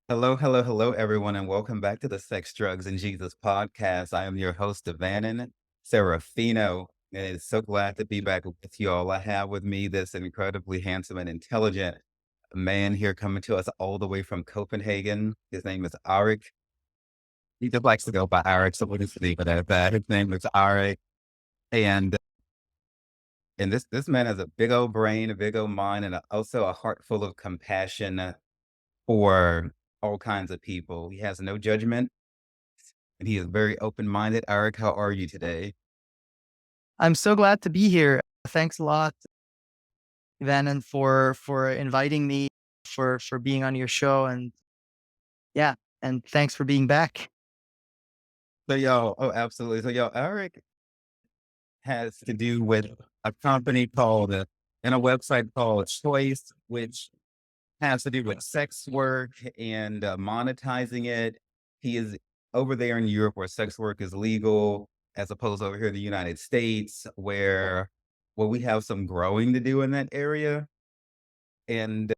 Hello, hello, hello, everyone, and welcome back to the Sex, Drugs, and Jesus podcast. I am your host, Devanin Seráphino, and it's so glad to be back with you all. I have with me this incredibly handsome and intelligent man here coming to us all the way from Copenhagen. His name is Arik. He just likes to go by Arik, so we'll just leave it at that. His name is Arik, and this man has a big old brain, a big old mind, and also a heart full of compassion for all kinds of people. He has no judgment and he is very open-minded. Eric, how are you today? I'm so glad to be here. Thanks a lot, Vannon, for inviting me, for being on your show, and yeah, and thanks for being back. Absolutely. Eric has to do with a company called and a website called Choice, which has to do with sex work and monetizing it. He is over there in Europe where sex work is legal, as opposed to over here in the United States, where we have some growing to do in that area. And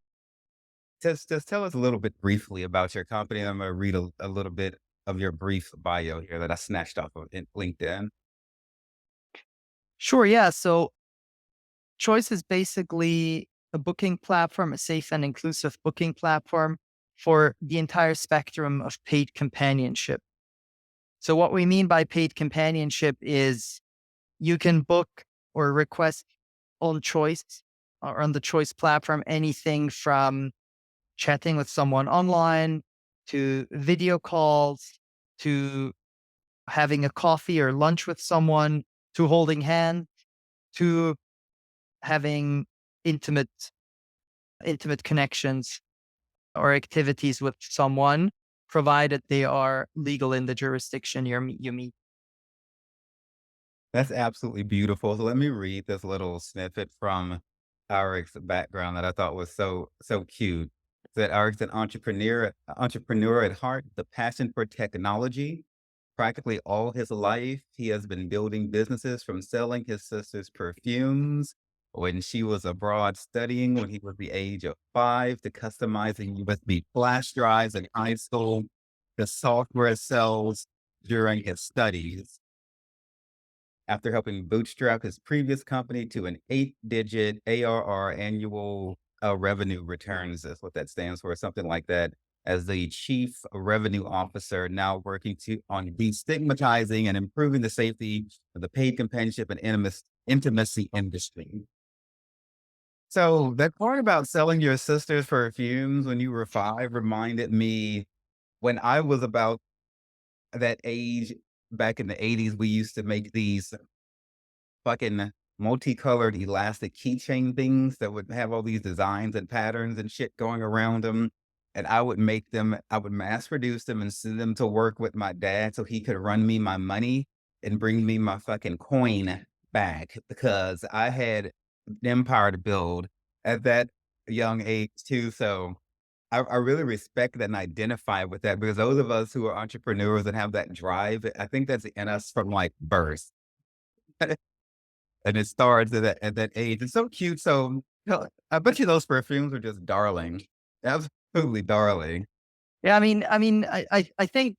just tell us a little bit briefly about your company. I'm going to read a little bit of your brief bio here that I snatched off of LinkedIn. Sure, yeah. So Choice is basically a booking platform, a safe and inclusive booking platform for the entire spectrum of paid companionship. So what we mean by paid companionship is you can book or request on Choice or on the Choice platform anything from chatting with someone online, to video calls, to having a coffee or lunch with someone, to holding hands, to having intimate intimate connections or activities with someone, provided they are legal in the jurisdiction you meet. That's absolutely beautiful. So let me read this little snippet from Eric's background that I thought was so cute. That Eric's an entrepreneur at heart, the passion for technology. Practically all his life, he has been building businesses from selling his sister's perfumes when she was abroad studying when he was the age of 5 to customizing USB flash drives in high school, the software sells during his studies. After helping bootstrap his previous company to an 8-digit ARR annual revenue returns, that's what that stands for, something like that, as the chief revenue officer, now working on destigmatizing and improving the safety of the paid companionship and intimacy industry. So that part about selling your sister's perfumes when you were 5 reminded me when I was about that age back in the 80s, we used to make these fucking multicolored elastic keychain things that would have all these designs and patterns and shit going around them. And I would mass produce them and send them to work with my dad so he could run me my money and bring me my fucking coin back because I had an empire to build at that young age too. So I really respect that and identify with that because those of us who are entrepreneurs and have that drive, I think that's in us from like birth. And it starts at that age. It's so cute. So, I bet you those perfumes are just darling. Absolutely darling. Yeah, I think,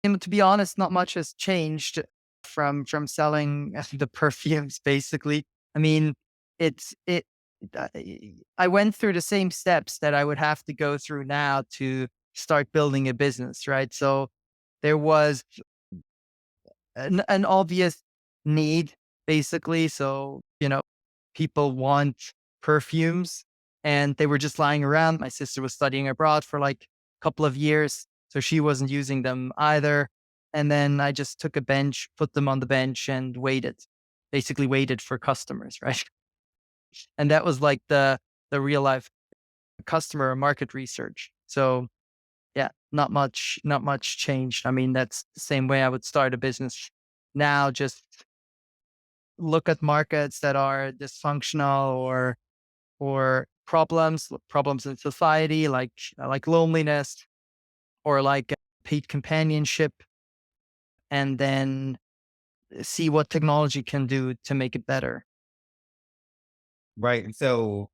to be honest, not much has changed from selling the perfumes. Basically, I mean, it's it. I went through the same steps that I would have to go through now to start building a business, right? So there was an obvious need, basically. So people want perfumes, and they were just lying around. My sister was studying abroad for like a couple of years, so she wasn't using them either. And then I just took a bench, put them on the bench, and basically waited for customers, right? And that was like the real life customer market research. So yeah, not much changed. I mean, that's the same way I would start a business now. Just look at markets that are dysfunctional, or problems in society, like loneliness, or like paid companionship, and then see what technology can do to make it better. Right. And so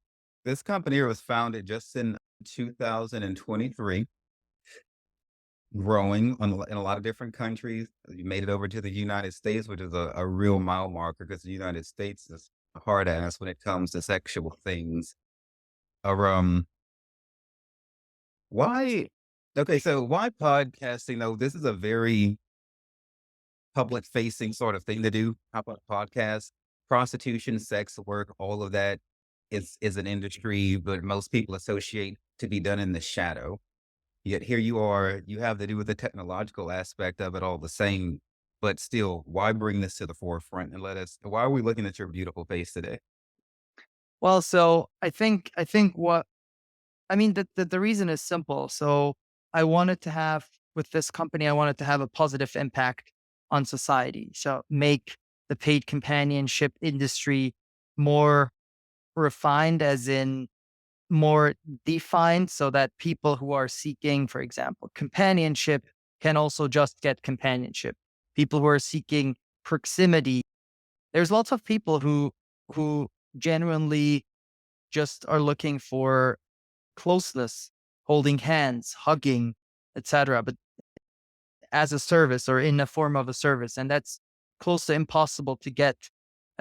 this company was founded just in 2023. growing in a lot of different countries. You made it over to the United States, which is a real mile marker because the United States is a hard ass when it comes to sexual things. Or, why? Okay, so why podcasting? Though this is a very public facing sort of thing to do. How about podcasts? Prostitution, sex work, all of that is an industry, but most people associate to be done in the shadow. Yet here you are, you have to do with the technological aspect of it all the same, but still, why bring this to the forefront and why are we looking at your beautiful face today? Well, so I think what I mean, the reason is simple. So I wanted to have with this company, I wanted to have a positive impact on society. So make the paid companionship industry more refined, as in more defined, so that people who are seeking, for example, companionship can also just get companionship. People who are seeking proximity, there's lots of people who genuinely just are looking for closeness, holding hands, hugging, etc. But as a service or in a form of a service. And that's close to impossible to get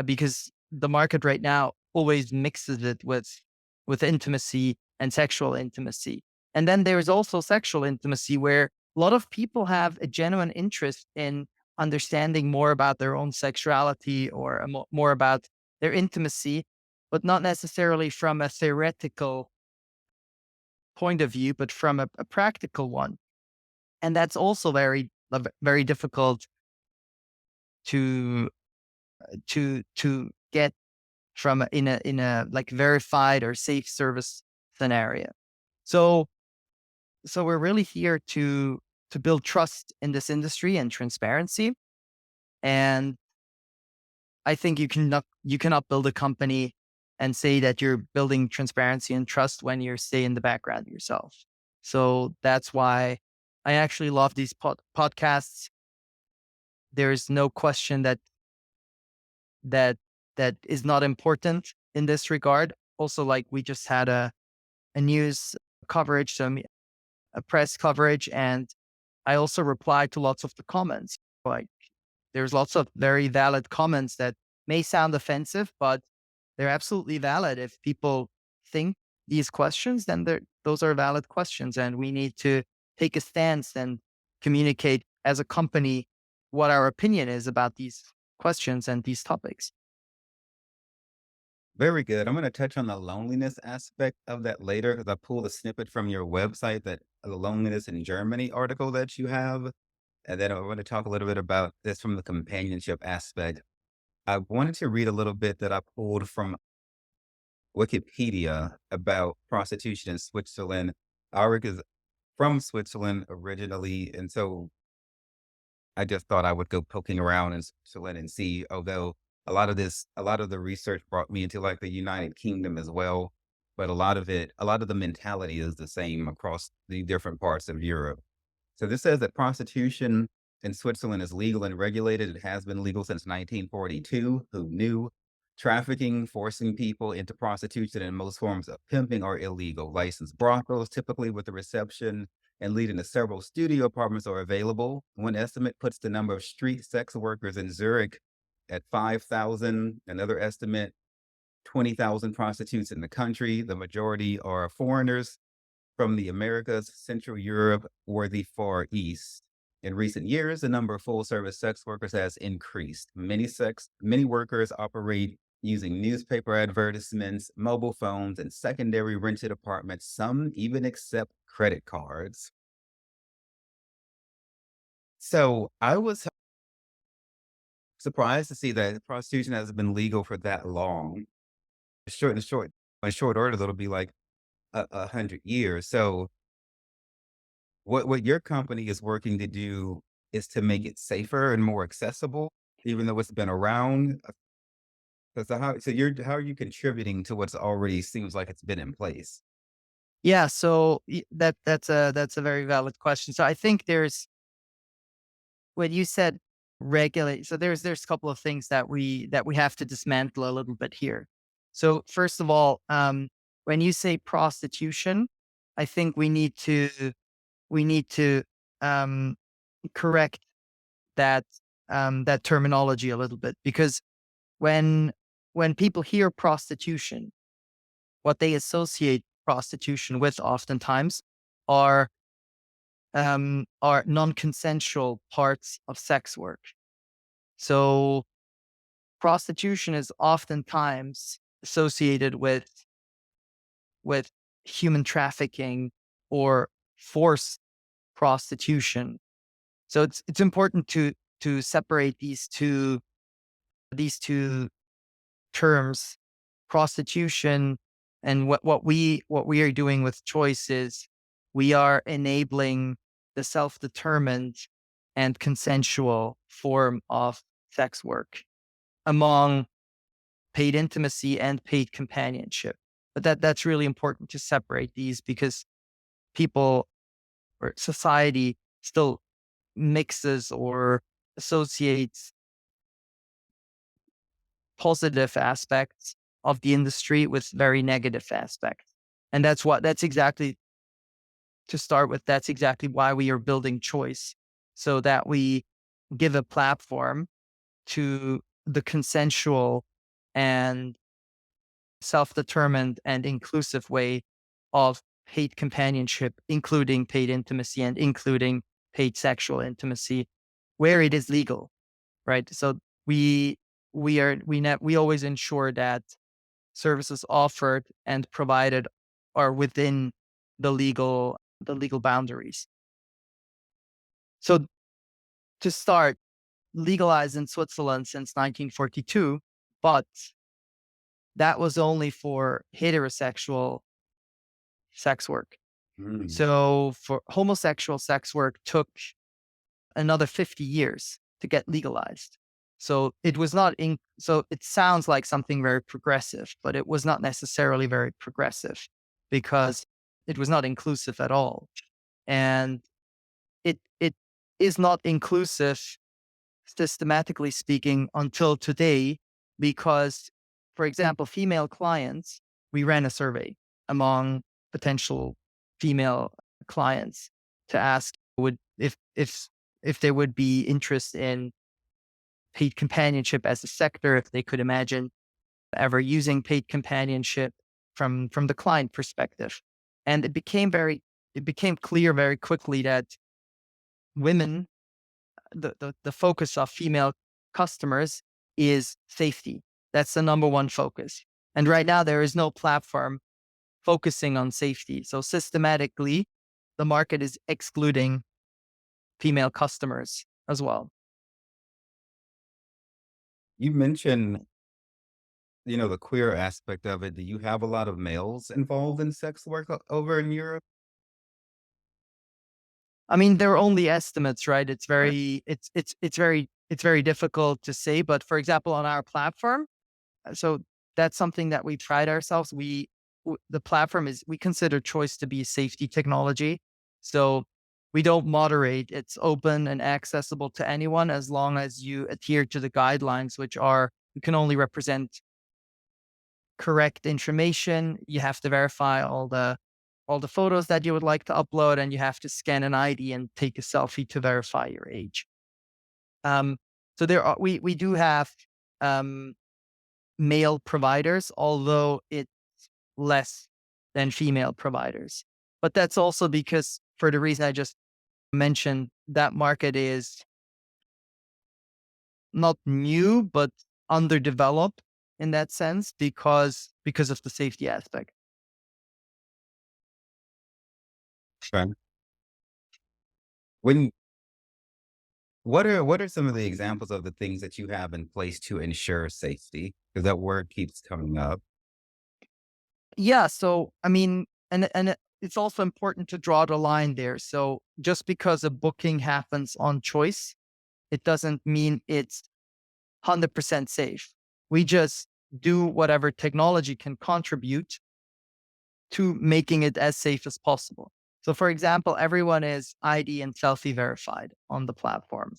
because the market right now always mixes it with intimacy and sexual intimacy. And then there's also sexual intimacy where a lot of people have a genuine interest in understanding more about their own sexuality or more about their intimacy, but not necessarily from a theoretical point of view, but from a practical one. And that's also very difficult to to get from in a like verified or safe service scenario. So so we're really here to build trust in this industry and transparency. And I think you cannot build a company and say that you're building transparency and trust when you stay in the background yourself. So that's why I actually love these podcasts. There's no question that that is not important in this regard. Also, like we just had a news coverage, a press coverage, and I also replied to lots of the comments. Like there's lots of very valid comments that may sound offensive, but they're absolutely valid. If people think these questions, then those are valid questions, and we need to take a stance and communicate as a company what our opinion is about these questions and these topics. Very good. I'm going to touch on the loneliness aspect of that later because I pulled a snippet from your website that the loneliness in Germany article that you have. And then I want to talk a little bit about this from the companionship aspect. I wanted to read a little bit that I pulled from Wikipedia about prostitution in Switzerland. Arik is from Switzerland originally, and so I just thought I would go poking around in Switzerland and see, although a lot of the research brought me into like the United Kingdom as well. But a lot of the mentality is the same across the different parts of Europe. So this says that prostitution in Switzerland is legal and regulated. It has been legal since 1942. Who knew? Trafficking, forcing people into prostitution, and most forms of pimping are illegal. Licensed brothels, typically with a reception and leading to several studio apartments, are available. One estimate puts the number of street sex workers in Zurich at 5,000. Another estimate, 20,000 prostitutes in the country. The majority are foreigners from the Americas, Central Europe, or the Far East. In recent years, the number of full-service sex workers has increased. Many workers operate using newspaper advertisements, mobile phones, and secondary rented apartments. Some even accept credit cards. So I was surprised to see that prostitution hasn't been legal for that long. Short in short, in short order, it'll be like 100 years. So what your company is working to do is to make it safer and more accessible, even though it's been around. How are you contributing to what's already seems like it's been in place? Yeah, so that's a very valid question. So I think there's when you said regulate, so there's a couple of things that we have to dismantle a little bit here. So first of all, when you say prostitution, I think we need to um, correct that that terminology a little bit, because when when people hear prostitution, what they associate prostitution with oftentimes are non-consensual parts of sex work. So prostitution is oftentimes associated with human trafficking or forced prostitution. So it's important to separate these two terms, prostitution, and what we are doing with choice is we are enabling the self-determined and consensual form of sex work among paid intimacy and paid companionship. But that's really important to separate these, because people or society still mixes or associates positive aspects of the industry with very negative aspects. And that's exactly, to start with, that's exactly why we are building choice, so that we give a platform to the consensual and self-determined and inclusive way of paid companionship, including paid intimacy and including paid sexual intimacy, where it is legal, right? So we we always ensure that services offered and provided are within the legal boundaries. So to start, legalized in Switzerland since 1942, but that was only for heterosexual sex work. Mm. So for homosexual sex work took another 50 years to get legalized. So it was not so it sounds like something very progressive, but it was not necessarily very progressive, because it was not inclusive at all. And it is not inclusive, systematically speaking, until today, because, for example, female clients, we ran a survey among potential female clients to ask would if there would be interest in paid companionship as a sector, if they could imagine ever using paid companionship from the client perspective. And it became clear very quickly that women, the focus of female customers is safety. That's the number one focus. And right now there is no platform focusing on safety. So systematically, the market is excluding female customers as well. You mentioned, the queer aspect of it. Do you have a lot of males involved in sex work over in Europe? I mean, they're only estimates, right? It's very difficult to say. But for example, on our platform, so that's something that we pride ourselves. The platform is, we consider choice to be safety technology. So we don't moderate. It's open and accessible to anyone as long as you adhere to the guidelines, which are, you can only represent correct information. You have to verify all the photos that you would like to upload, and you have to scan an ID and take a selfie to verify your age. Um, so we do have um, male providers, although it's less than female providers. But that's also because, for the reason I just mentioned, that market is not new, but underdeveloped in that sense, because of the safety aspect. Okay. When what are some of the examples of the things that you have in place to ensure safety? Because that word keeps coming up. Yeah. So I mean, it's also important to draw the line there. So just because a booking happens on choice, it doesn't mean it's 100% safe. We just do whatever technology can contribute to making it as safe as possible. So, for example, everyone is ID and selfie verified on the platform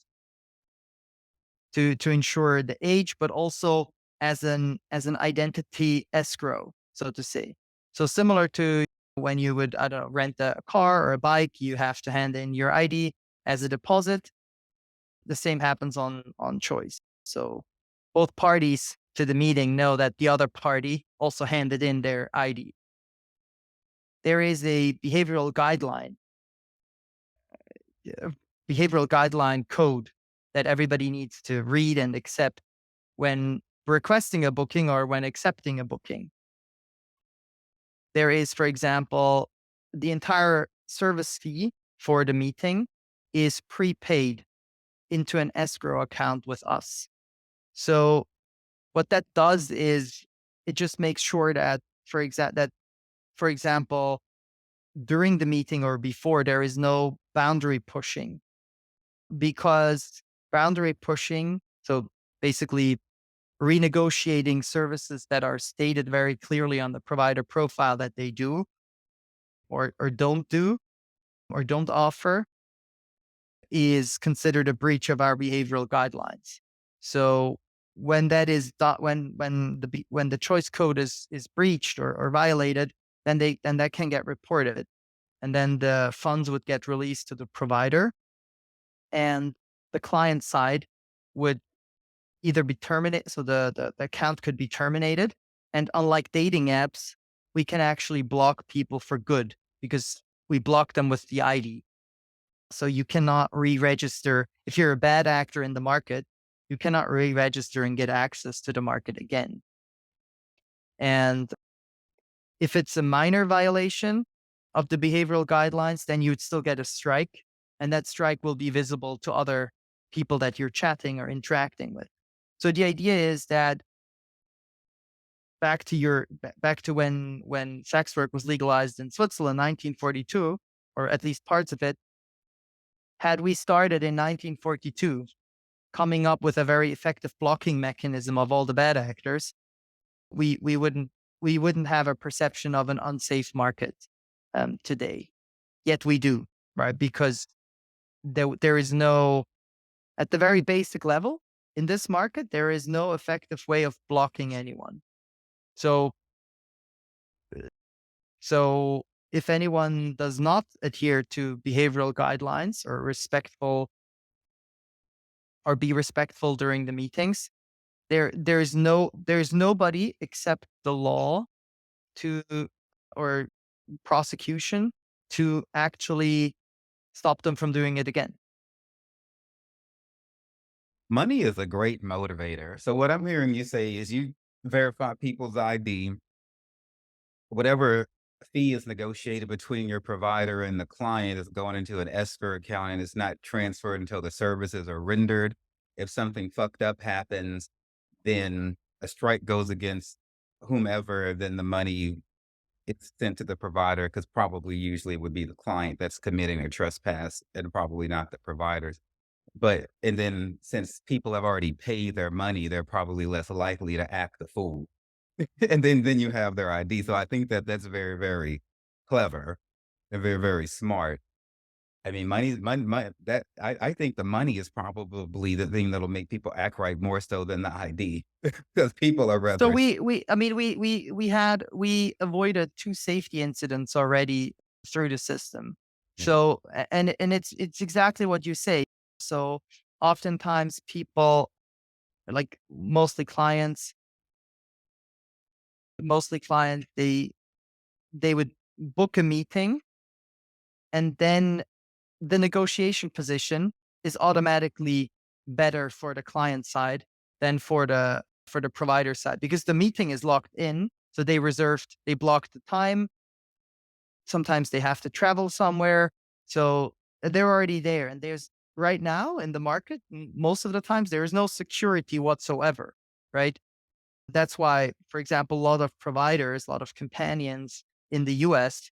to ensure the age, but also as an identity escrow, so to say. So similar to when you would, I don't know, rent a car or a bike, you have to hand in your ID. as a deposit. The same happens on choice. So both parties to the meeting know that the other party also handed in their ID. There is a uh, behavioral guideline code that everybody needs to read and accept when requesting a booking or when accepting a booking. There is, for example, the entire service fee for the meeting is prepaid into an escrow account with us. So what that does is it just makes sure that, for example, during the meeting or before, there is no boundary pushing, because boundary pushing, so basically renegotiating services that are stated very clearly on the provider profile that they do do or don't offer, is considered a breach of our behavioral guidelines. So when that is when the choice code is breached or violated, then that can get reported, and then the funds would get released to the provider, and the client side would either be terminated, so the account could be terminated. And unlike dating apps, we can actually block people for good because we block them with the ID. So you cannot re-register. If you're a bad actor in the market, you cannot re-register and get access to the market again. And if it's a minor violation of the behavioral guidelines, then you would still get a strike. And that strike will be visible to other people that you're chatting or interacting with. So the idea is that back to when sex work was legalized in Switzerland, 1942, or at least parts of it, had we started in 1942, coming up with a very effective blocking mechanism of all the bad actors, we wouldn't have a perception of an unsafe market today. Yet we do, right? Because there is no, at the very basic level in this market, there is no effective way of blocking anyone. So so if anyone does not adhere to behavioral guidelines or be respectful during the meetings, there's nobody except the law to or prosecution to actually stop them from doing it again. Money is a great motivator. So what I'm hearing you say is you verify people's ID, whatever fee is negotiated between your provider and the client is going into an escrow account and it's not transferred until the services are rendered. If something fucked up happens, then a strike goes against whomever, then the money it's sent to the provider because probably usually it would be the client that's committing a trespass and probably not the providers. But and then since people have already paid their money, they're probably less likely to act the fool. And then you have their ID. So I think that that's very, very clever and very, very smart. I mean, money that I think the money is probably the thing that'll make people act right more so than the ID because people are So rather I mean, we avoided two safety incidents already through the system. yeah. So, and it's exactly what you say. So oftentimes people, like mostly clients, they would book a meeting, and then the negotiation position is automatically better for the client side than for the provider side, because the meeting is locked in. So they blocked the time. Sometimes they have to travel somewhere. So they're already there. And there's right now in the market, most of the times there is no security whatsoever. Right. That's why, for example, a lot of providers, a lot of companions in the US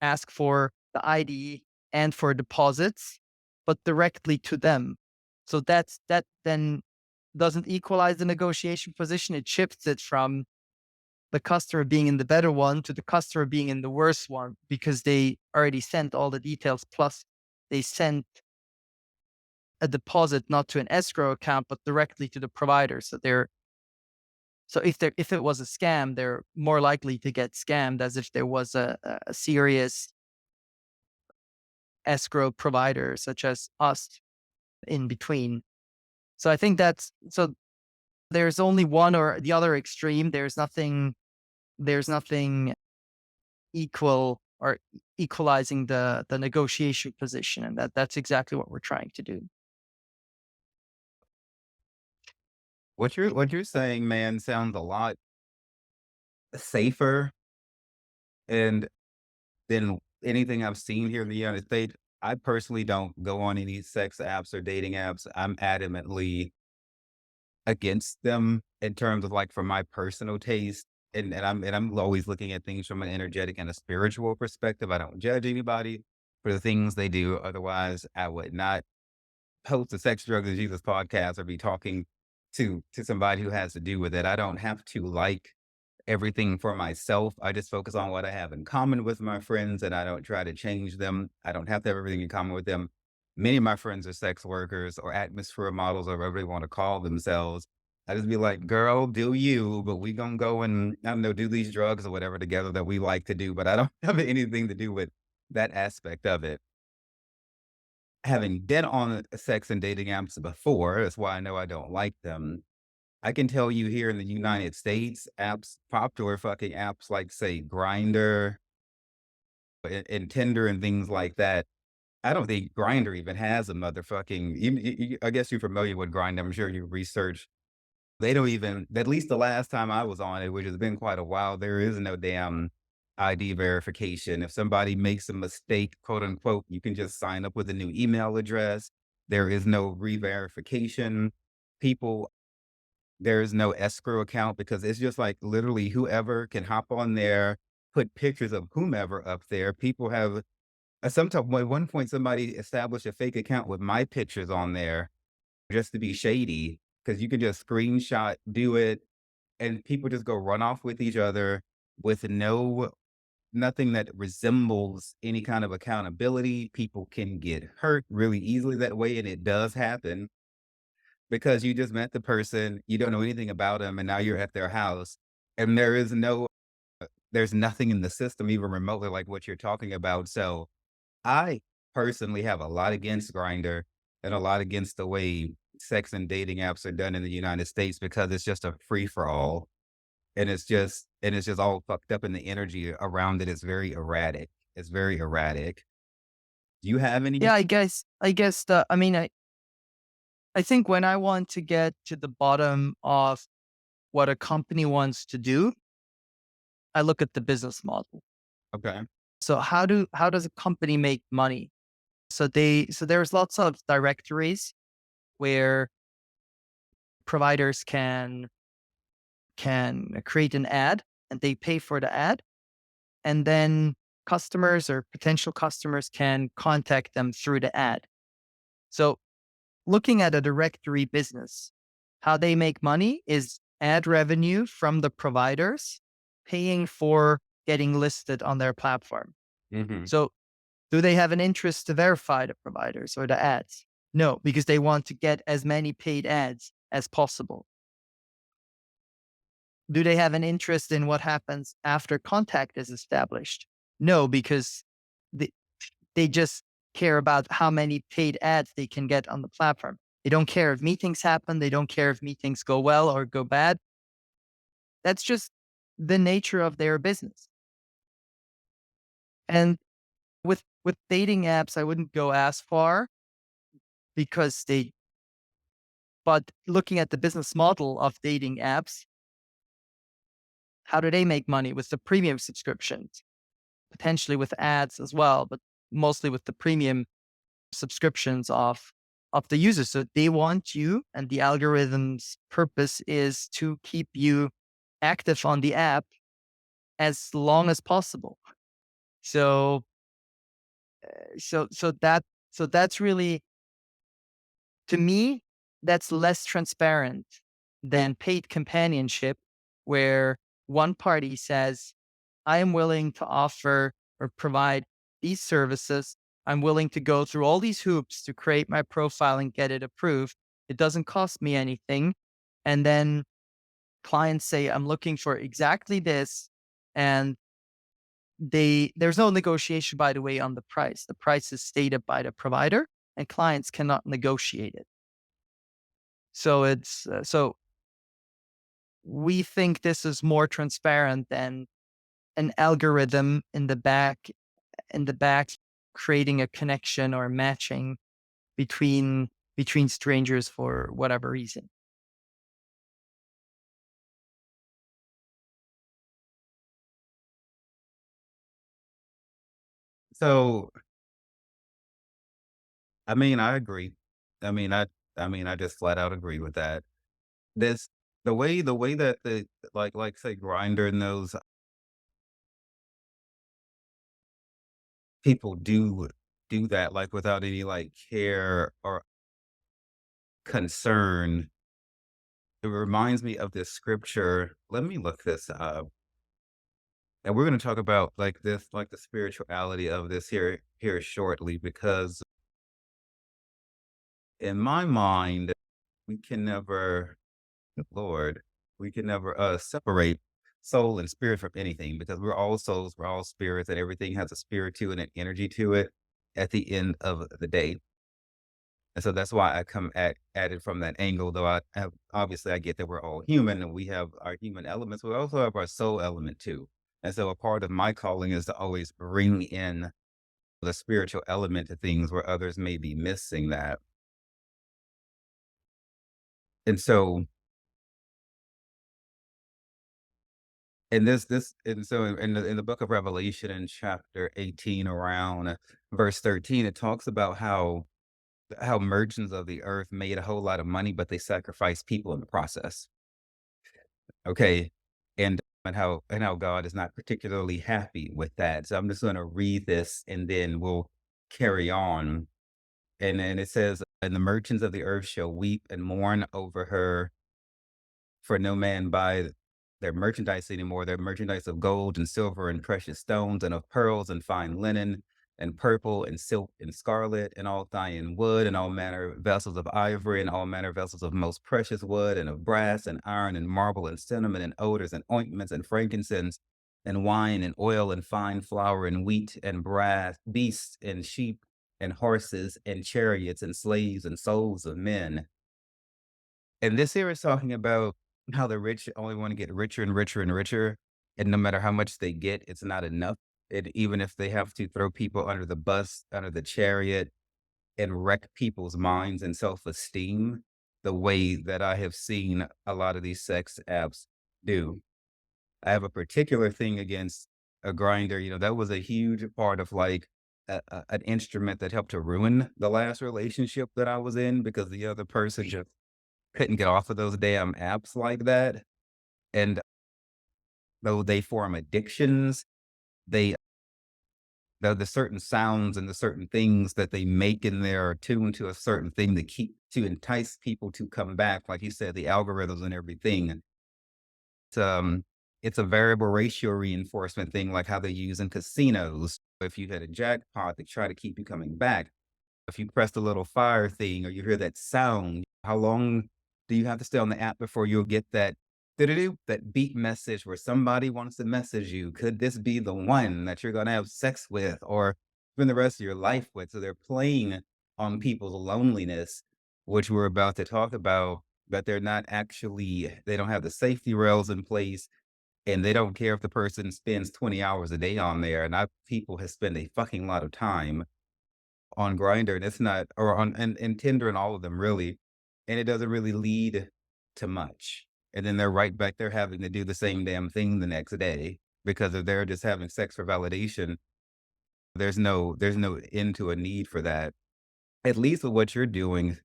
ask for the ID and for deposits, but directly to them. So that then doesn't equalize the negotiation position. It shifts it from the customer being in the better one to the customer being in the worse one, because they already sent all the details. Plus, they sent a deposit not to an escrow account, but directly to the provider. So if it was a scam, they're more likely to get scammed as if there was a serious escrow providers such as us in between. So I think there's only one or the other extreme. There's nothing equal or equalizing the negotiation position, and that's exactly what we're trying to do. What you're saying, man, sounds a lot safer and than anything I've seen here in the United States. I personally don't go on any sex apps or dating apps. I'm adamantly against them in terms of like for my personal taste. And I'm always looking at things from an energetic and a spiritual perspective. I don't judge anybody for the things they do. Otherwise, I would not host a Sex, Drugs, and Jesus podcast or be talking to somebody who has to do with it. I don't have to like everything for myself. I just focus on what I have in common with my friends, and I don't try to change them. I don't have to have everything in common with them. Many of my friends are sex workers or atmosphere models or whatever they want to call themselves. I just be like, girl, do you, but we gonna go and I don't know, do these drugs or whatever together that we like to do. But I don't have anything to do with that aspect of it. Having been on sex and dating apps before, that's why I know I don't like them. I can tell you here in the United States, apps, popular fucking apps like say Grinder and Tinder and things like that. I don't think Grinder even has a motherfucking. I guess you're familiar with Grinder. I'm sure you research. They don't even. At least the last time I was on it, which has been quite a while, there is no damn ID verification. If somebody makes a mistake, quote unquote, you can just sign up with a new email address. There is no re-verification. People There's no escrow account because it's just like literally whoever can hop on there, put pictures of whomever up there. People have sometime at one point somebody established a fake account with my pictures on there just to be shady because you can just screenshot, do it, and people just go run off with each other with nothing that resembles any kind of accountability. People can get hurt really easily that way, and it does happen because you just met the person, you don't know anything about them, and now you're at their house, and there's nothing in the system even remotely like what you're talking about. So I personally have a lot against Grinder and a lot against the way sex and dating apps are done in the United States because it's just a free for all, and it's just all fucked up, and the energy around it is very erratic. It's very erratic. Do you have any? Yeah, I guess I think when I want to get to the bottom of what a company wants to do, I look at the business model. Okay. So how does a company make money? So there's lots of directories where providers can create an ad and they pay for the ad, and then customers or potential customers can contact them through the ad. So looking at a directory business, how they make money is ad revenue from the providers paying for getting listed on their platform. Mhm. So do they have an interest to verify the providers or the ads? No, because they want to get as many paid ads as possible. Do they have an interest in what happens after contact is established? No, because they, they just care about how many paid ads they can get on the platform. They don't care if meetings happen. They don't care if meetings go well or go bad. That's just the nature of their business. And with dating apps, I wouldn't go as far because but looking at the business model of dating apps, how do they make money with the premium subscriptions? Potentially with ads as well, but mostly with the premium subscriptions of the users. So they want you, and the algorithm's purpose is to keep you active on the app as long as possible. So so so that so that's really, to me, that's less transparent than paid companionship, where one party says, I am willing to offer or provide these services. I'm willing to go through all these hoops to create my profile and get it approved. It doesn't cost me anything. And then clients say, I'm looking for exactly this. And there's no negotiation, by the way, on the price. The price is stated by the provider, and clients cannot negotiate it. So so we think this is more transparent than an algorithm in the back creating a connection or matching between strangers for whatever reason. So, I mean, I agree. I mean, I just flat out agree with that. This the way that the like say Grinder and those people do that like without any like care or concern. It reminds me of this scripture. Let me look this up. And we're going to talk about like this, like the spirituality of this here shortly, because in my mind, we can never, Lord, we can never separate soul and spirit from anything because we're all souls, we're all spirits, and everything has a spirit to it and an energy to it at the end of the day. And so that's why I come at it from that angle, though I have obviously I get that we're all human and we have our human elements, we also have our soul element too. And so a part of my calling is to always bring in the spiritual element to things where others may be missing that. And so in the book of Revelation in chapter 18 around verse 13, it talks about how merchants of the earth made a whole lot of money, but they sacrificed people in the process. Okay. And how God is not particularly happy with that. So I'm just gonna read this and then we'll carry on. And then it says, and the merchants of the earth shall weep and mourn over her, for no man buy their merchandise anymore, their merchandise of gold and silver and precious stones and of pearls and fine linen and purple and silk and scarlet and all fine wood and all manner of vessels of ivory and all manner of vessels of most precious wood and of brass and iron and marble and cinnamon and odors and ointments and frankincense and wine and oil and fine flour and wheat and brass, beasts and sheep and horses and chariots and slaves and souls of men. And this here is talking about how the rich only want to get richer and richer and richer. And no matter how much they get, it's not enough. And even if they have to throw people under the bus, under the chariot, and wreck people's minds and self esteem, the way that I have seen a lot of these sex apps do. I have a particular thing against a grinder. You know, that was a huge part of like an instrument that helped to ruin the last relationship that I was in because the other person just couldn't get off of those damn apps like that, and though they form addictions, they the certain sounds and the certain things that they make in there are tuned to a certain thing to entice people to come back, like you said, the algorithms and everything. It's, it's a variable ratio reinforcement thing, like how they use in casinos. If you hit a jackpot, they try to keep you coming back. If you press the little fire thing or you hear that sound, how long do you have to stay on the app before you'll get that doo-doo-doo, that beep message where somebody wants to message you? Could this be the one that you're gonna have sex with or spend the rest of your life with? So they're playing on people's loneliness, which we're about to talk about, but they're not actually they don't have the safety rails in place and they don't care if the person spends 20 hours a day on there. And I people have spent a fucking lot of time on Grindr, and it's not or on and Tinder and all of them really, and it doesn't really lead to much. And then they're right back there having to do the same damn thing the next day because if they're just having sex for validation, there's no end to a need for that. At least with what you're doing,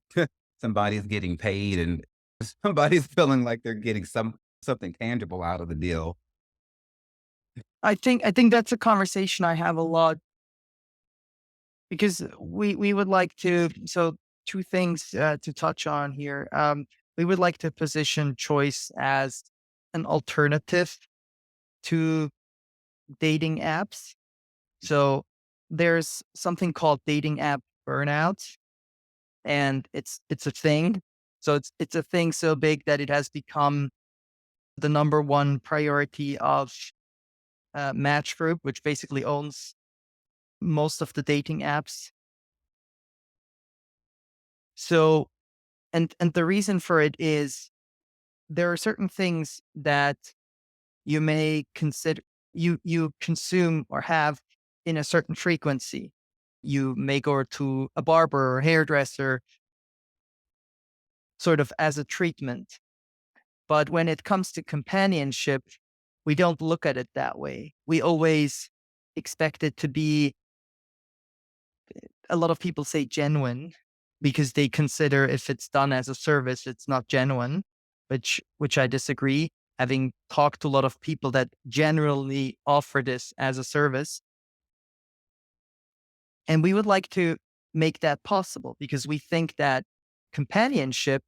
somebody's getting paid and somebody's feeling like they're getting something tangible out of the deal. I think that's a conversation I have a lot because we would like to. So two things to touch on here. We would like to position choice as an alternative to dating apps. So there's something called dating app burnout, and it's a thing. So it's a thing so big that it has become the number one priority of Match Group, which basically owns most of the dating apps. So, and the reason for it is there are certain things that you may consider you consume or have in a certain frequency. You may go to a barber or hairdresser sort of as a treatment. But when it comes to companionship, we don't look at it that way. We always expect it to be, a lot of people say genuine because they consider if it's done as a service, it's not genuine, which I disagree. Having talked to a lot of people that generally offer this as a service, and we would like to make that possible because we think that companionship,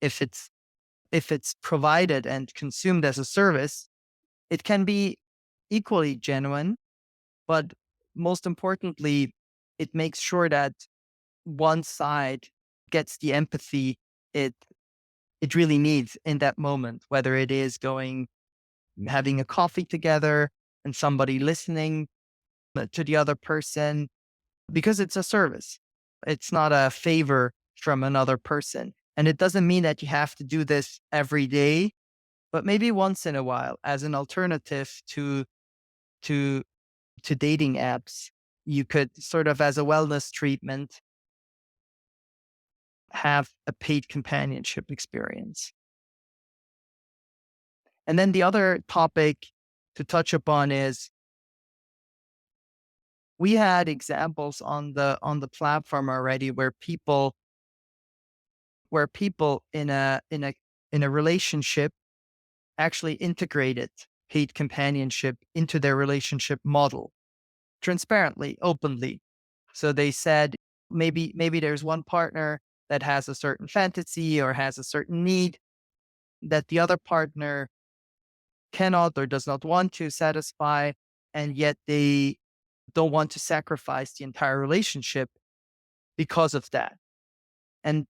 if it's provided and consumed as a service, it can be equally genuine, but most importantly, it makes sure that one side gets the empathy it it really needs in that moment, whether it is having a coffee together and somebody listening to the other person, because it's a service. It's not a favor from another person. And it doesn't mean that you have to do this every day, but maybe once in a while as an alternative to to dating apps. You could sort of, as a wellness treatment, have a paid companionship experience. And then the other topic to touch upon is we had examples on the platform already where people in a relationship actually integrated paid companionship into their relationship model transparently, openly. So they said maybe there's one partner that has a certain fantasy or has a certain need that the other partner cannot or does not want to satisfy, and yet they don't want to sacrifice the entire relationship because of that. And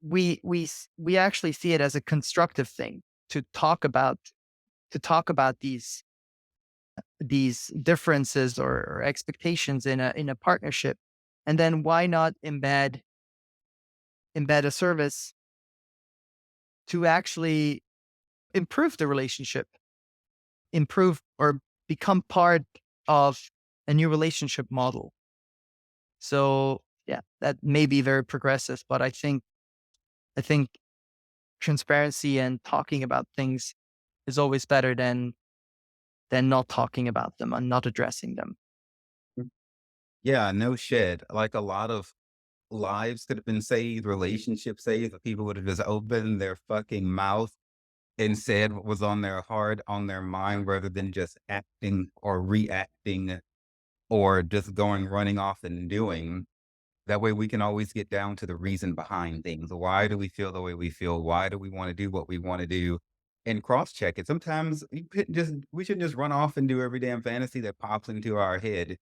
we actually see it as a constructive thing to talk about these differences or expectations in a partnership. And then why not embed a service to actually improve the relationship, improve or become part of a new relationship model. So yeah, that may be very progressive, but I think transparency and talking about things is always better than not talking about them and not addressing them. Yeah, no shit. Like a lot of lives could have been saved, relationships saved, if people would have just opened their fucking mouth and said what was on their heart, on their mind, rather than just acting or reacting or just going running off and doing. That way we can always get down to the reason behind things. Why do we feel the way we feel? Why do we want to do what we want to do? And cross check it. Sometimes we should just run off and do every damn fantasy that pops into our head.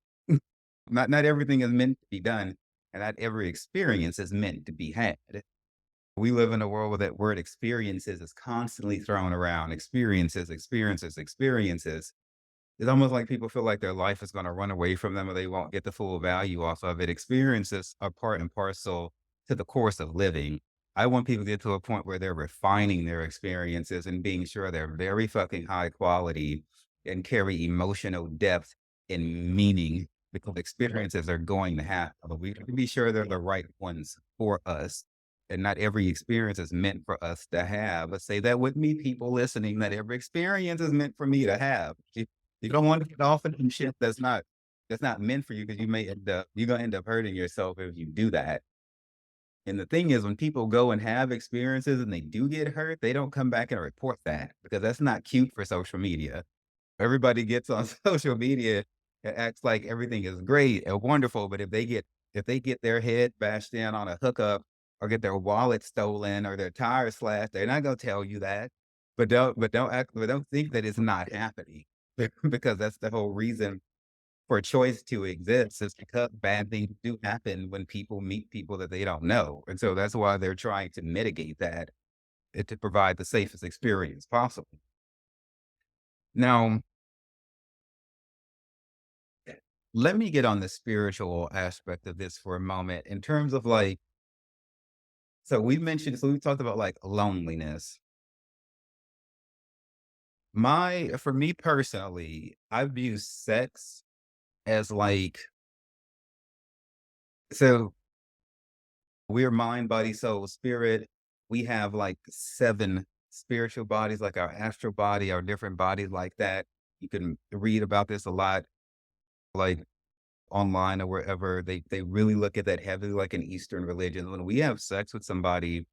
Not everything is meant to be done, and not every experience is meant to be had. We live in a world where that word experiences is constantly thrown around. Experiences, experiences, experiences. It's almost like people feel like their life is gonna run away from them or they won't get the full value off of it. Experiences are part and parcel to the course of living. I want people to get to a point where they're refining their experiences and being sure they're very fucking high quality and carry emotional depth and meaning because experiences are going to happen. But we have to be sure they're the right ones for us. And not every experience is meant for us to have. Let's say that with me, people listening, that every experience is meant for me to have. You don't want to get off into some shit that's not meant for you because you're gonna end up hurting yourself if you do that. And the thing is when people go and have experiences and they do get hurt, they don't come back and report that because that's not cute for social media. Everybody gets on social media and acts like everything is great and wonderful, but if they get their head bashed in on a hookup or get their wallet stolen or their tires slashed, they're not gonna tell you that. But don't think that it's not happening because that's the whole reason for choice to exist is because bad things do happen when people meet people that they don't know. And so that's why they're trying to mitigate that and to provide the safest experience possible. Now, let me get on the spiritual aspect of this for a moment in terms of like, so we talked about like loneliness. For me personally, I view sex as like, so we're mind, body, soul, spirit. We have like seven spiritual bodies, like our astral body, our different bodies like that. You can read about this a lot, like online or wherever. They really look at that heavily, like in Eastern religion. When we have sex with somebody,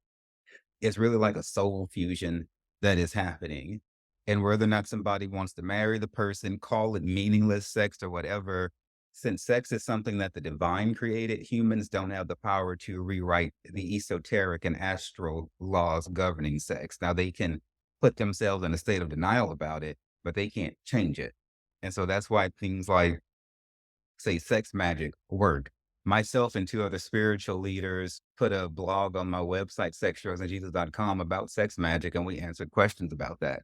it's really like a soul fusion that is happening. And whether or not somebody wants to marry the person, call it meaningless sex or whatever, since sex is something that the divine created, humans don't have the power to rewrite the esoteric and astral laws governing sex. Now, they can put themselves in a state of denial about it, but they can't change it. And so that's why things like, say, sex magic work. Myself and two other spiritual leaders put a blog on my website, sextros about sex magic, and we answered questions about that.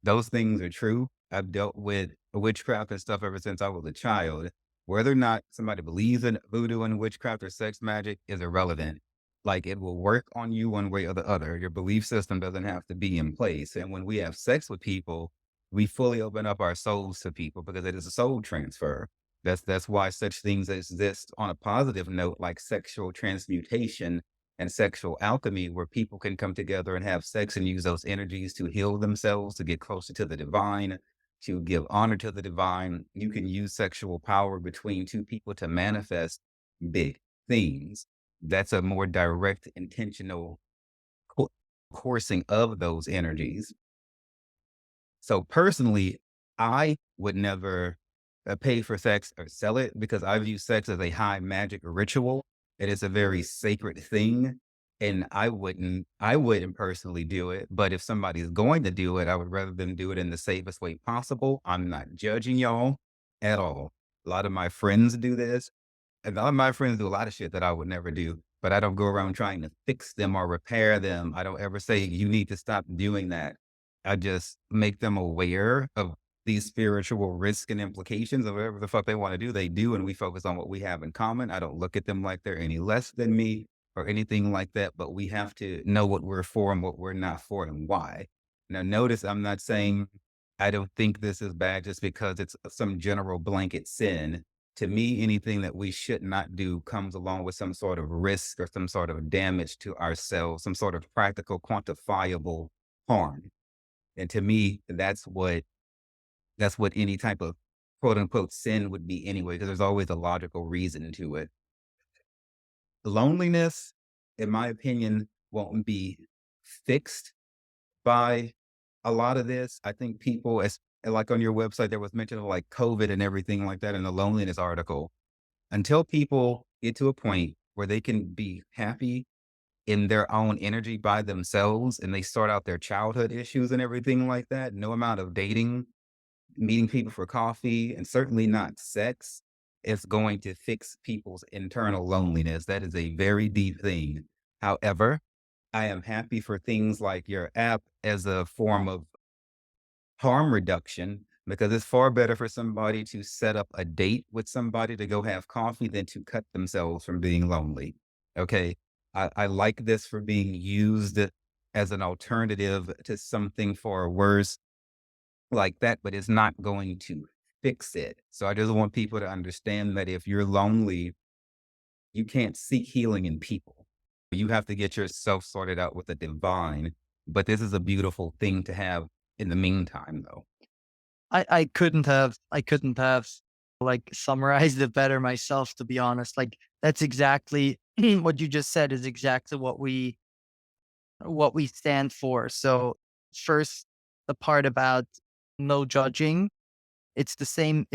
Those things are true. I've dealt with witchcraft and stuff ever since I was a child. Whether or not somebody believes in voodoo and witchcraft or sex magic is irrelevant. Like, it will work on you one way or the other. Your belief system doesn't have to be in place. And when we have sex with people, we fully open up our souls to people because it is a soul transfer. That's why such things exist on a positive note, like sexual transmutation and sexual alchemy, where people can come together and have sex and use those energies to heal themselves, to get closer to the divine, to give honor to the divine. You can use sexual power between two people to manifest big things. That's a more direct, intentional co- coursing of those energies. So personally, I would never pay for sex or sell it because I view sex as a high magic ritual. It is a very sacred thing. And I wouldn't personally do it. But if somebody's going to do it, I would rather them do it in the safest way possible. I'm not judging y'all at all. A lot of my friends do this. And all my friends do a lot of shit that I would never do, but I don't go around trying to fix them or repair them. I don't ever say, you need to stop doing that. I just make them aware of these spiritual risks and implications of whatever the fuck they want to do, they do. And we focus on what we have in common. I don't look at them like they're any less than me or anything like that, but we have to know what we're for and what we're not for and why. Now, notice I'm not saying I don't think this is bad just because it's some general blanket sin. To me, anything that we should not do comes along with some sort of risk or some sort of damage to ourselves, some sort of practical, quantifiable harm. And to me, that's what any type of quote unquote sin would be anyway, because there's always a logical reason to it. Loneliness, in my opinion, won't be fixed by a lot of this. I think people, as like on your website, there was mention of like COVID and everything like that in the loneliness article. Until people get to a point where they can be happy in their own energy by themselves and they sort out their childhood issues and everything like that, no amount of dating, meeting people for coffee, and certainly not sex is going to fix people's internal loneliness. That is a very deep thing. However, I am happy for things like your app as a form of harm reduction because it's far better for somebody to set up a date with somebody to go have coffee than to cut themselves from being lonely. Okay. I like this for being used as an alternative to something far worse like that, but it's not going to fix it. So I just want people to understand that if you're lonely, you can't seek healing in people. You have to get yourself sorted out with the divine. But this is a beautiful thing to have in the meantime, though. I couldn't have like summarized it better myself, to be honest. Like that's exactly what you just said is exactly what we stand for. So first, the part about no judging, it's the same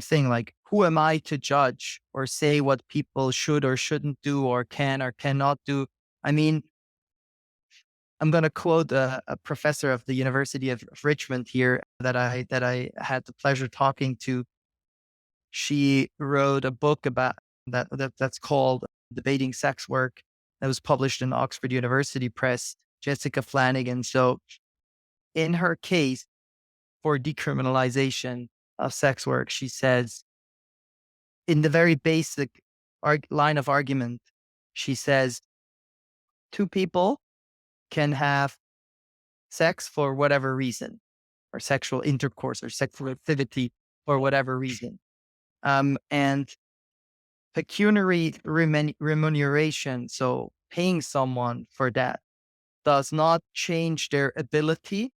thing. Like, who am I to judge or say what people should or shouldn't do or can or cannot do? I mean, I'm going to quote a professor of the University of Richmond here that I had the pleasure talking to. She wrote a book about that's called Debating Sex Work, that was published in Oxford University Press, Jessica Flanagan. So in her case, for decriminalization of sex work. She says, in the very basic line of argument, she says, two people can have sex for whatever reason, or sexual intercourse or sexual activity for whatever reason. And pecuniary remuneration, so paying someone for that, does not change their ability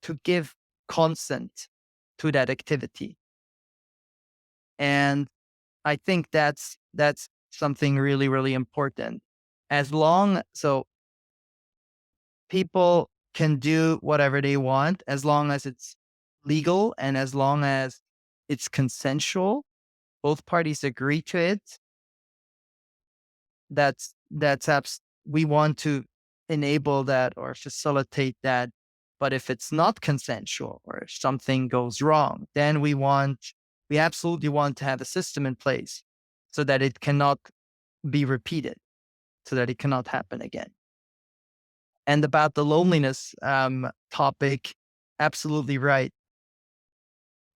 to give consent to that activity. And I think that's something really, really important. As long so people can do whatever they want, as long as it's legal and as long as it's consensual, both parties agree to it. We want to enable that or facilitate that. But if it's not consensual or if something goes wrong, then we absolutely want to have a system in place so that it cannot be repeated, so that it cannot happen again. And about the loneliness topic, absolutely right.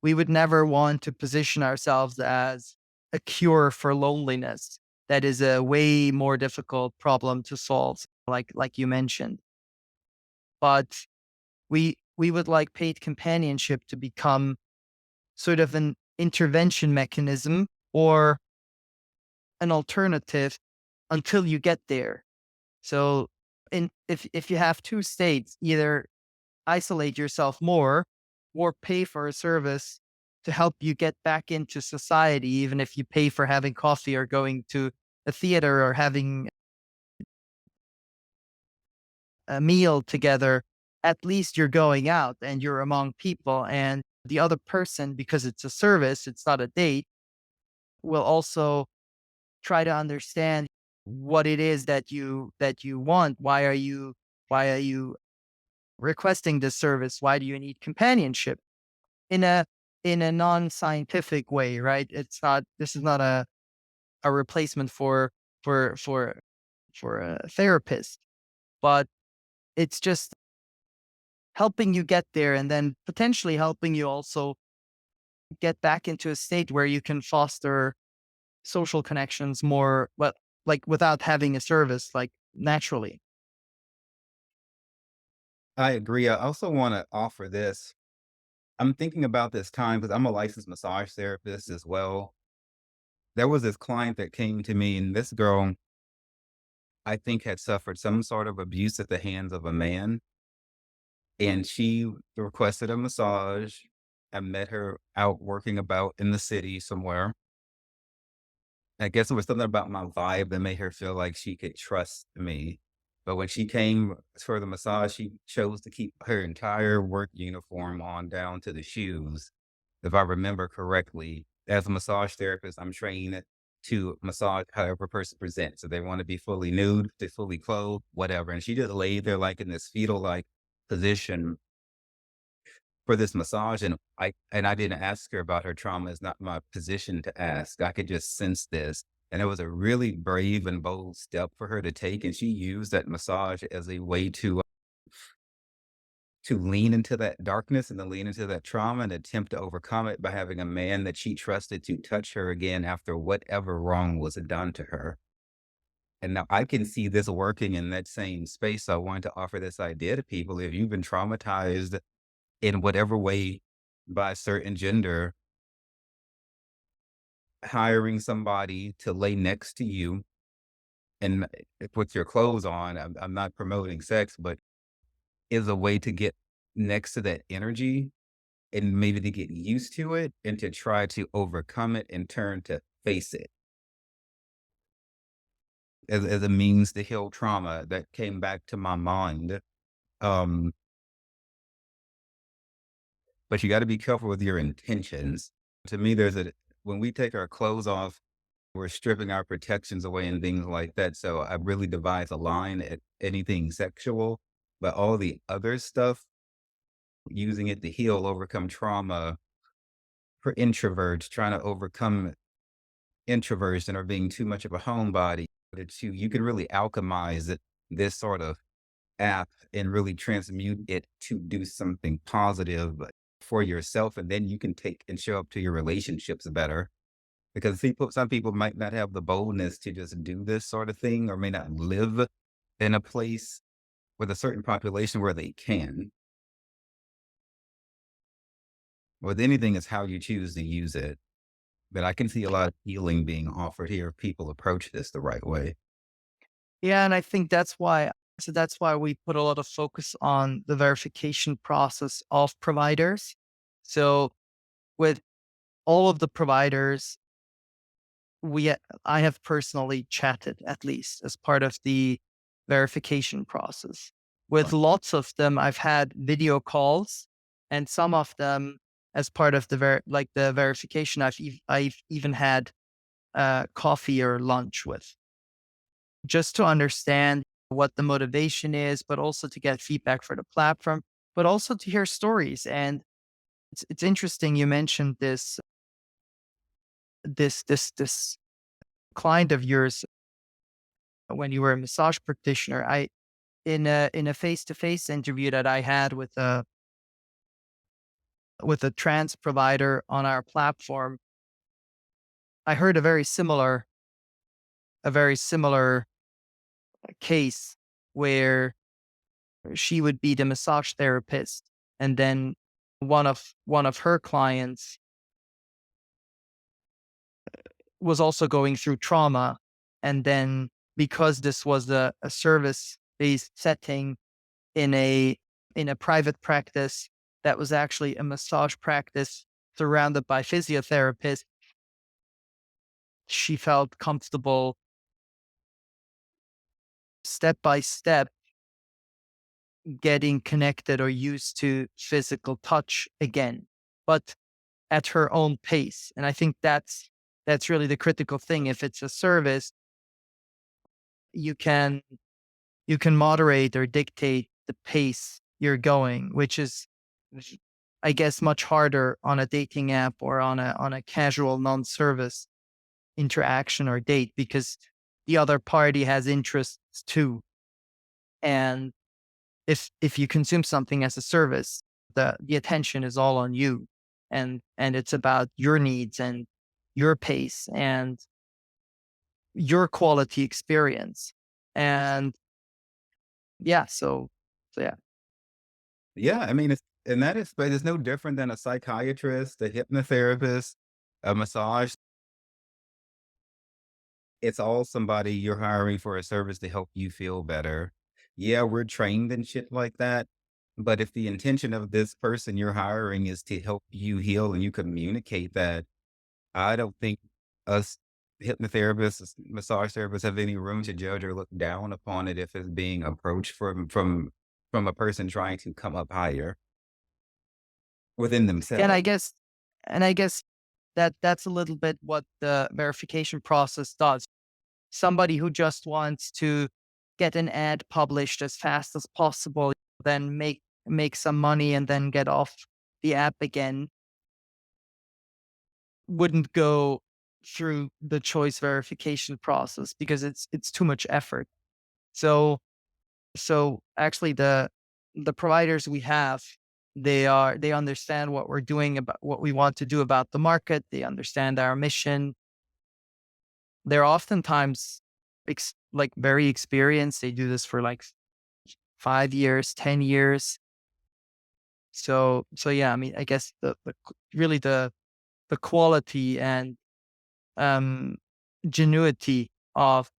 We would never want to position ourselves as a cure for loneliness. That is a way more difficult problem to solve, like you mentioned. But we would like paid companionship to become sort of an intervention mechanism or an alternative until you get there. So if you have two states, either isolate yourself more or pay for a service to help you get back into society, even if you pay for having coffee or going to a theater or having a meal together, at least you're going out and you're among people. And the other person, because it's a service, it's not a date, will also try to understand what it is that you want. Why are you requesting this service? Why do you need companionship? In a non-scientific way, right? This is not a replacement for for a therapist, but it's just helping you get there and then potentially helping you also get back into a state where you can foster social connections more, but like without having a service, like naturally. I agree. I also wanna offer this. I'm thinking about this time because I'm a licensed massage therapist as well. There was this client that came to me, and this girl, I think, had suffered some sort of abuse at the hands of a man, and she requested a massage. I met her out working about in the city somewhere. I guess it was something about my vibe that made her feel like she could trust me. But when she came for the massage, she chose to keep her entire work uniform on down to the shoes, if I remember correctly. As a massage therapist, I'm trained to massage however a person presents. So they want to be fully nude, they fully clothed, whatever. And she just laid there like in this fetal like position for this massage, and I didn't ask her about her trauma. It's not my position to ask. I could just sense this. And it was a really brave and bold step for her to take. And she used that massage as a way to lean into that darkness and to lean into that trauma and attempt to overcome it by having a man that she trusted to touch her again after whatever wrong was done to her. And now I can see this working in that same space. So I wanted to offer this idea to people. If you've been traumatized in whatever way by a certain gender, hiring somebody to lay next to you and with your clothes on, I'm not promoting sex, but is a way to get next to that energy and maybe to get used to it and to try to overcome it and turn to face it as a means to heal trauma that came back to my mind. Um, but you got to be careful with your intentions. To me, when we take our clothes off, we're stripping our protections away and things like that. So I really devise a line at anything sexual, but all the other stuff, using it to heal, overcome trauma for introverts, trying to overcome introversion or being too much of a homebody. You can really alchemize this sort of app and really transmute it to do something positive. for yourself, and then you can take and show up to your relationships better. Because some people might not have the boldness to just do this sort of thing, or may not live in a place with a certain population where they can. With anything, it's how you choose to use it. But I can see a lot of healing being offered here if people approach this the right way. Yeah, and I think that's why we put a lot of focus on the verification process of providers. So with all of the providers, I have personally chatted at least as part of the verification process. With Right. lots of them, I've had video calls, and some of them as part of the verification, I've even had coffee or lunch with, just to understand what the motivation is, but also to get feedback for the platform, but also to hear stories. And it's interesting you mentioned this client of yours when you were a massage practitioner. I in a face to face interview that I had with a trans provider on our platform, I heard a very similar case where she would be the massage therapist, and then one of her clients was also going through trauma, and then because this was a service based setting in a private practice that was actually a massage practice surrounded by physiotherapists, she felt comfortable step by step getting connected or used to physical touch again, but at her own pace. And I think that's really the critical thing. If it's a service, you can you can moderate or dictate the pace you're going, which is, I guess, much harder on a dating app or on a casual non-service interaction or date, because the other party has interests too. And if you consume something as a service, the attention is all on you, and it's about your needs and your pace and your quality experience. And yeah, so yeah. Yeah, I mean, it's in that aspect, it's no different than a psychiatrist, a hypnotherapist, a massage. It's all somebody you're hiring for a service to help you feel better. Yeah, we're trained and shit like that. But if the intention of this person you're hiring is to help you heal and you communicate that, I don't think us hypnotherapists, massage therapists have any room to judge or look down upon it if it's being approached from a person trying to come up higher within And I themselves. guess and I guess that's a little bit what the verification process does. Somebody who just wants to get an ad published as fast as possible, then make some money and then get off the app again, wouldn't go through the choice verification process because it's too much effort. So actually the providers we have, they understand what we're doing, about what we want to do about the market. They understand our mission. They're oftentimes like very experienced. They do this for like 5 years, 10 years. So yeah, I mean, I guess really the quality and um genuity of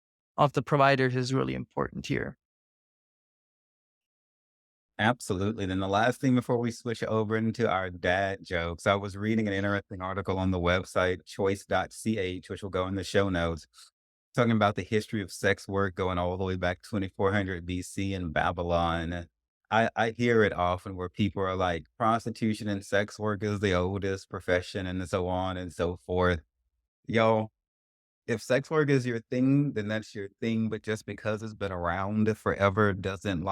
the providers is really important here. Absolutely. Then the last thing before we switch over into our dad jokes, I was reading an interesting article on the website choice.ch, which will go in the show notes, talking about the history of sex work going all the way back 2400 BC in Babylon. I hear it often where people are like, prostitution and sex work is the oldest profession and so on and so forth. Yo, if sex work is your thing, then that's your thing. But just because it's been around forever doesn't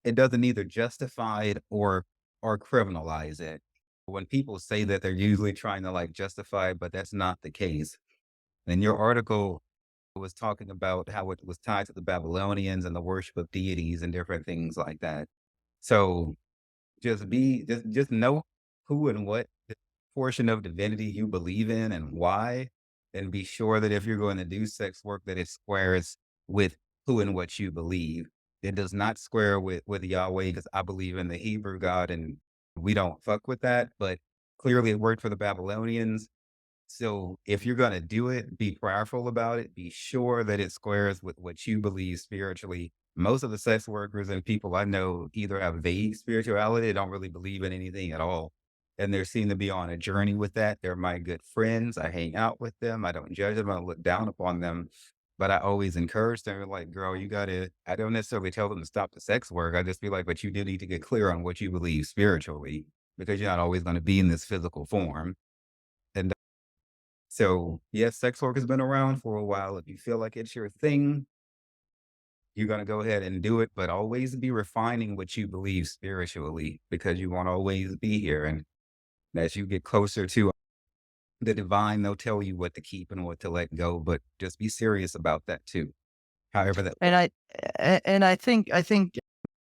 it doesn't either justify it or criminalize it. When people say that, they're usually trying to like justify it, but that's not the case. And your article was talking about how it was tied to the Babylonians and the worship of deities and different things like that. So just know who and what portion of divinity you believe in and why, and be sure that if you're going to do sex work, that it squares with who and what you believe. It does not square with Yahweh because I believe in the Hebrew God and we don't fuck with that. But clearly it worked for the Babylonians. So if you're going to do it, be prayerful about it. Be sure that it squares with what you believe spiritually. Most of the sex workers and people I know either have vague spirituality, they don't really believe in anything at all. And they seem to be on a journey with that. They're my good friends. I hang out with them. I don't judge them. I don't look down upon them. But I always encourage them, like, girl, you got to, I don't necessarily tell them to stop the sex work. I just be like, but you do need to get clear on what you believe spiritually because you're not always going to be in this physical form. And so, yes, sex work has been around for a while. If you feel like it's your thing, you're going to go ahead and do it, but always be refining what you believe spiritually because you won't always be here. And as you get closer to the divine, they'll tell you what to keep and what to let go, but just be serious about that too. However, that And looks. I think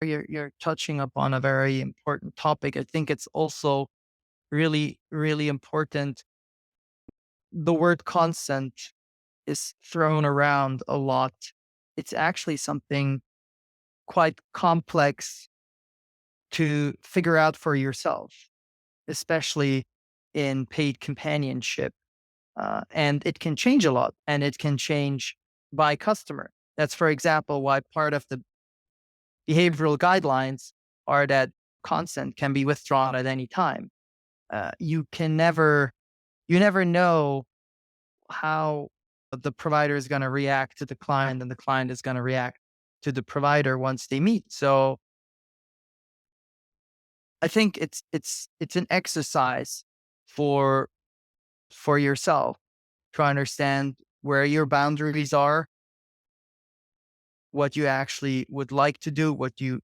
you're touching upon a very important topic. I think it's also really important. The word consent is thrown around a lot. It's actually something quite complex to figure out for yourself, especially in paid companionship. And it can change a lot and it can change by customer. That's, for example, why part of the behavioral guidelines are that consent can be withdrawn at any time. You never know how the provider is going to react to the client and the client is going to react to the provider once they meet. So I think it's an exercise for for yourself to understand where your boundaries are, what you actually would like to do, what you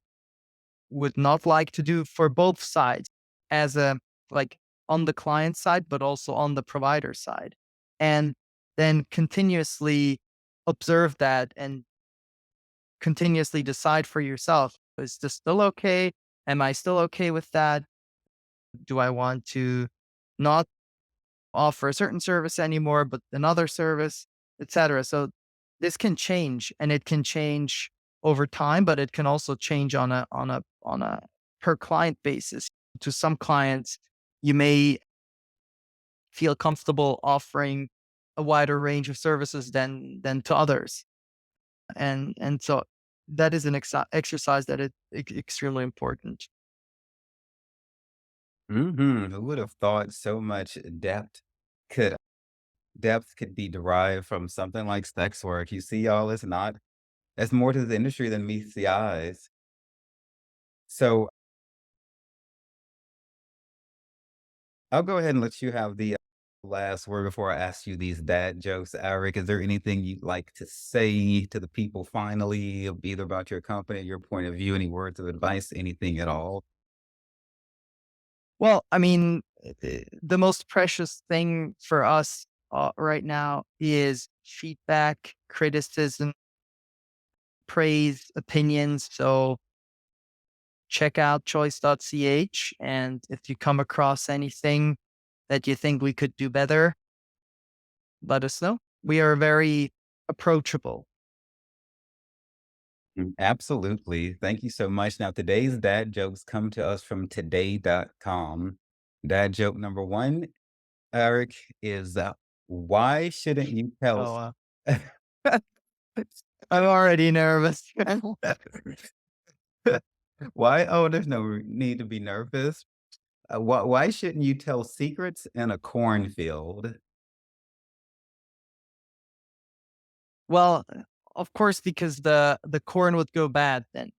would not like to do for both sides as a like on the client side, but also on the provider side. And then continuously observe that and continuously decide for yourself, is this still okay? Am I still okay with that? Do I want to not offer a certain service anymore, but another service, etc. So this can change and it can change over time, but it can also change on a per client basis. To some clients, you may feel comfortable offering a wider range of services than to others. And so that is an exercise that is extremely important. Who would have thought so much could depth could be derived from something like sex work? You see, y'all, it's not. There's more to the industry than meets the eyes. So I'll go ahead and let you have the last word before I ask you these dad jokes, Eric. Is there anything you'd like to say to the people finally, either about your company, your point of view, any words of advice, anything at all? Well, I mean, the most precious thing for us right now is feedback, criticism, praise, opinions. So check out choice.ch. And if you come across anything that you think we could do better, let us know. We are very approachable. Absolutely. Thank you so much. Now, today's dad jokes come to us from today.com. Dad joke number one, Eric, is why shouldn't you tell Oh, I'm already nervous. why? Oh, there's no need to be nervous. Why shouldn't you tell secrets in a cornfield? Well, of course, because the corn would go bad then.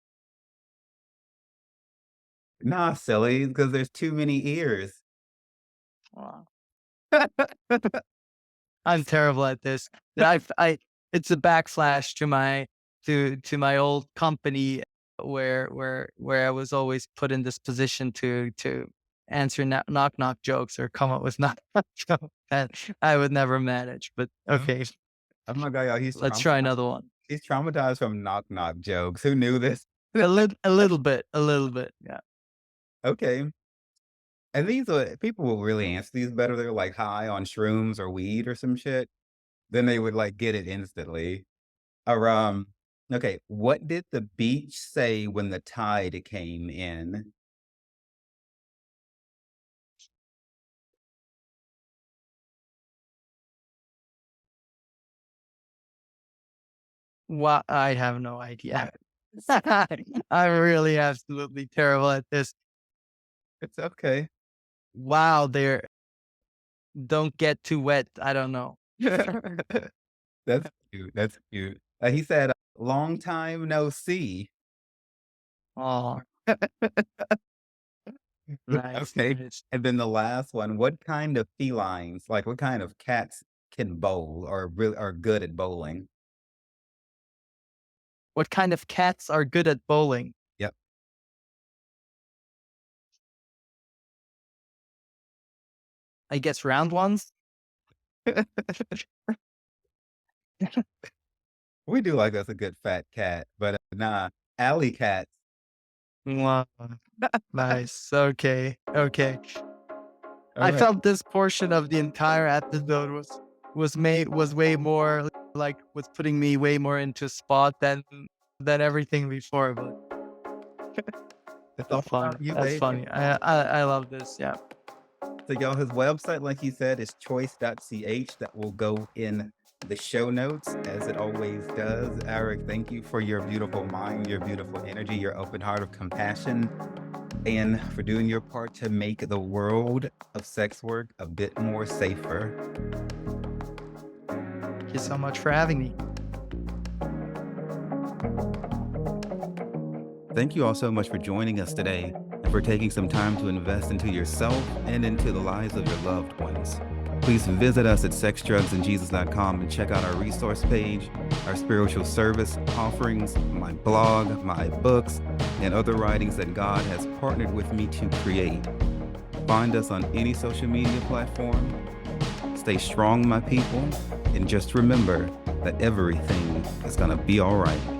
Nah, silly, because there's too many ears. Wow. I'm terrible at this. I it's a backflash to my old company where I was always put in this position to answer knock knock jokes or come up with knock knock jokes that I would never manage. But Oh, okay, oh my God, y'all, let's try another one. he's traumatized from knock knock jokes. Who knew this? A little bit, a little bit. Yeah. Okay. And these are people will really answer these better. They're like high on shrooms or weed or some shit. Then they would like get it instantly. Or okay, what did the beach say when the tide came in? What? I have no idea. I'm really absolutely terrible at this. It's okay. Wow, they're don't get too wet. I don't know. That's cute. That's cute. He said, "Long time no see." Oh, nice, Okay. nice. And then the last one, what kind of felines, like what kind of cats can bowl or really are good at bowling? What kind of cats are good at bowling? Yep. I guess round ones? We do like us a good fat cat, but nah, alley cats. Wow. Nice. Okay. Okay. All I right. felt this portion of the entire episode was way more like was putting me way more into spot than everything before. But It's that's all funny. about you, That's baby. funny. I love this. Yeah. So, y'all, his website, like he said, is choice.ch. That will go in the show notes, as it always does. Arik, thank you for your beautiful mind, your beautiful energy, your open heart of compassion, and for doing your part to make the world of sex work a bit more safer. Thank you so much for having me. Thank you all so much for joining us today and for taking some time to invest into yourself and into the lives of your loved ones. Please visit us at sexdrugsandjesus.com and check out our resource page, our spiritual service offerings, my blog, my books, and other writings that God has partnered with me to create. Find us on any social media platform. Stay strong, my people, and just remember that everything is going to be all right.